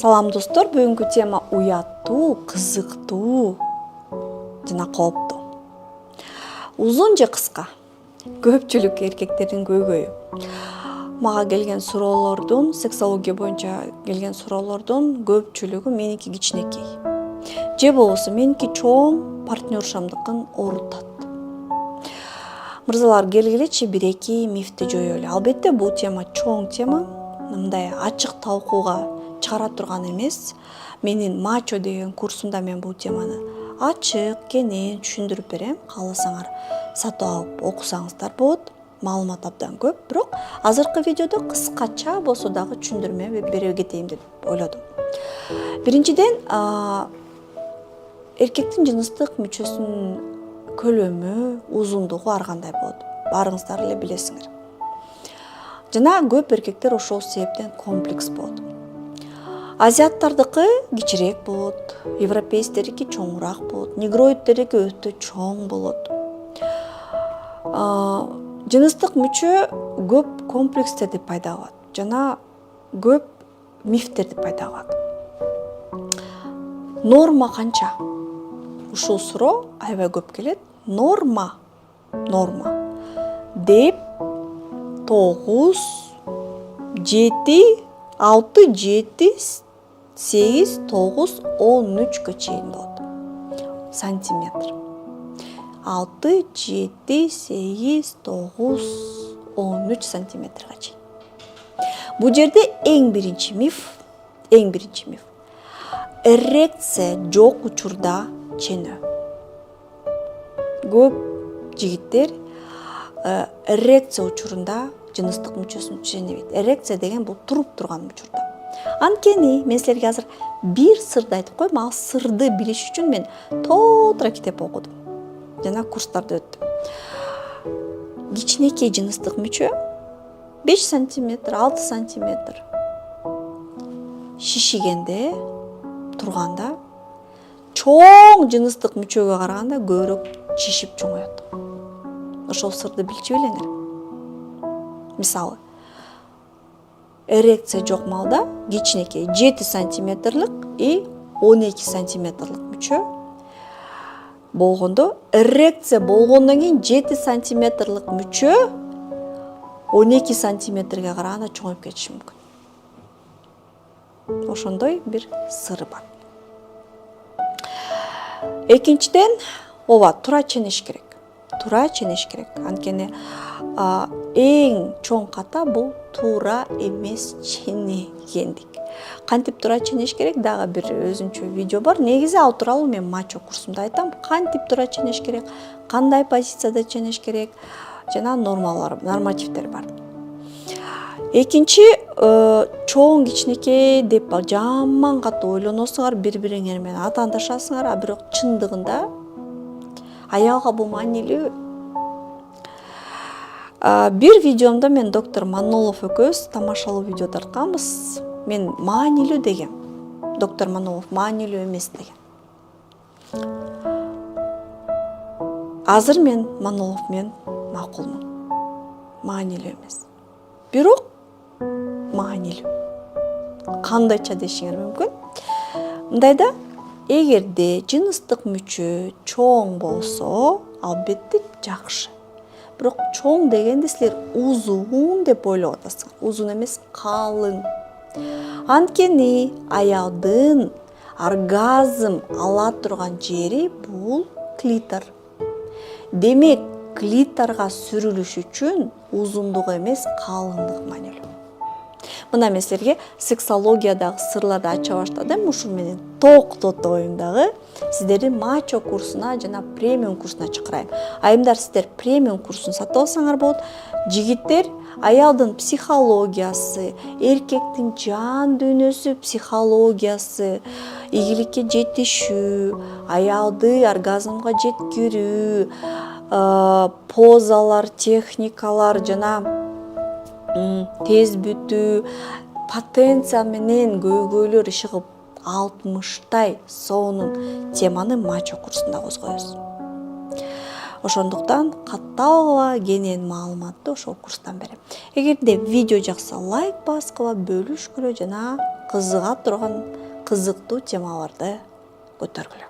Салам достор, бүгүнкү тема уяттуу, кызыктуу жана кооптуу. Узун же кыска? Көпчүлүк эркектердин көйгөйү. Мага келген суроолордун, сексология боюнча келген суроолордун көпчүлүгү меники кичинекей. Же болбосо меники чоң, партнершамдыкын оорутат. Мырзалар, келгилечи бир-эки мифти жоёлу. Албетте бул тема чоң тема, мындай ачык талкууга чыгара турган эмес. Менин мачо деген курсумда мен бул теманы ачык, кенен түшүндүрүп берем. Кааласаңар сатып алып окусаңыздар болот. Маалымат абдан көп, бирок азыркы видеодо кыскача болсо дагы түшүндүрмө бере кетейин деп ойлодум. Биринчиден, эркектин жыныстык мүчөсүнүн көлөмү, узундугу ар кандай болот. Баарыңыздар эле билесиңер. Жана көп эркектер ошол себептен комплекс болот. Азиаттардыкы кичирээк болот, европейцтердики чоңураак болот, негроидтердики өтө чоң болот. Жыныстык мүчө көп комплекстерди пайда кылат жана көп мифтерди пайда кылат. Норма канча? Ушул суроо аябай көп келет. Норма деп 9, 7, 6, 7, 8, 9, 13 чейин болот. Сантиметр. 6, 7, 8, 9, 13 сантиметрге чейин. Бул жерде эң биринчи миф. Эрекция жок учурда ченөө. Көп жигиттер эрекция учурунда жыныстык мүчөсүн ченебейт. Эрекция деген бул туруп турган учурда. Анткени мен силерге азыр бир сырды айтып коем. Ал сырды билиш үчүн мен толтура китеп окудум жана курстарды өттүм. Кичинекей жыныстык мүчө 5 сантиметр, 6 сантиметр шишигенде, турганда чоң жыныстык мүчөгө караганда көбүрөөк шишип чоңоет. Ошол сырды билчү белеңер. Мисалы, эрекция жок малда кичинекей 7 сантиметрлик и 12 сантиметрлик мүчө болгондо, эрекция болгондон кийин 7 сантиметрлик мүчө 12 сантиметрге караганда чоңоюп кетиши мүмкүн. Ошондой бир сыры бар. Экинчиден, туура ченеш керек. Анткени эң чоң ката бул туура эмес ченегендик. Кантип туура ченеш керек? Дагы бир өзүнчө видео бар. Негизи ал тууралуу мен мачо курсумда айтам. Кантип туура ченеш керек, кандай позицияда ченеш керек жана нормативдер бар. Экинчи, чоң кичинекей деп жаман катуу ойлоносуңар, бири-бириңер менен атаандашасыңар, а бирок чындыгында аялга бул маанилүү. Бир видеомдо мен доктор Манолов экөөбүз тамашалуу видео тартканбыз. Мен маанилүү дегем. Доктор Манолов маанилүү эмес деген. Азыр мен Манолов менен макулмун. Маанилүү эмес. Бирок маанилүү. Кандайча дешиңер мүмкүн. Мындайда, эгерде жыныстык мүчө чоң болсо, албетте жакшы. Бирок чоң дегенде силер узун деп ойлоп атасыңар. Узун эмес, калың. Анткени аялдын оргазм ала турган жери бул клитор. Демек, клиторго сүрүлүш үчүн узундук эмес, калыңдык маанилүү. Мына мен силерге сексологиядагы сырларды ача баштадым. Ушул менен токтотоюн дагы. Сиздерди мачо курсуна жана премиум курсуна чакырайм. Айымдар, сиздер премиум курсун сатып алсаңар болот. Жигиттер аялдын психологиясы, эркектин жан дүйнөсү психологиясы, ийгиликке жетишүү, аялды оргазмга жеткирүү, позалар, техникалар жана тез бүтүү, потенция менен көйгөйлөр ишыгып 60 сонун теманы мачо курсунда козгойбуз. Ошондуктан катталгыла кенен маалыматты ошол курстан берем. Эгерде видео жакса, лайк баскыла, бөлүшкүлө жана кызыга турган кызыктуу темаларды көтөргүлө.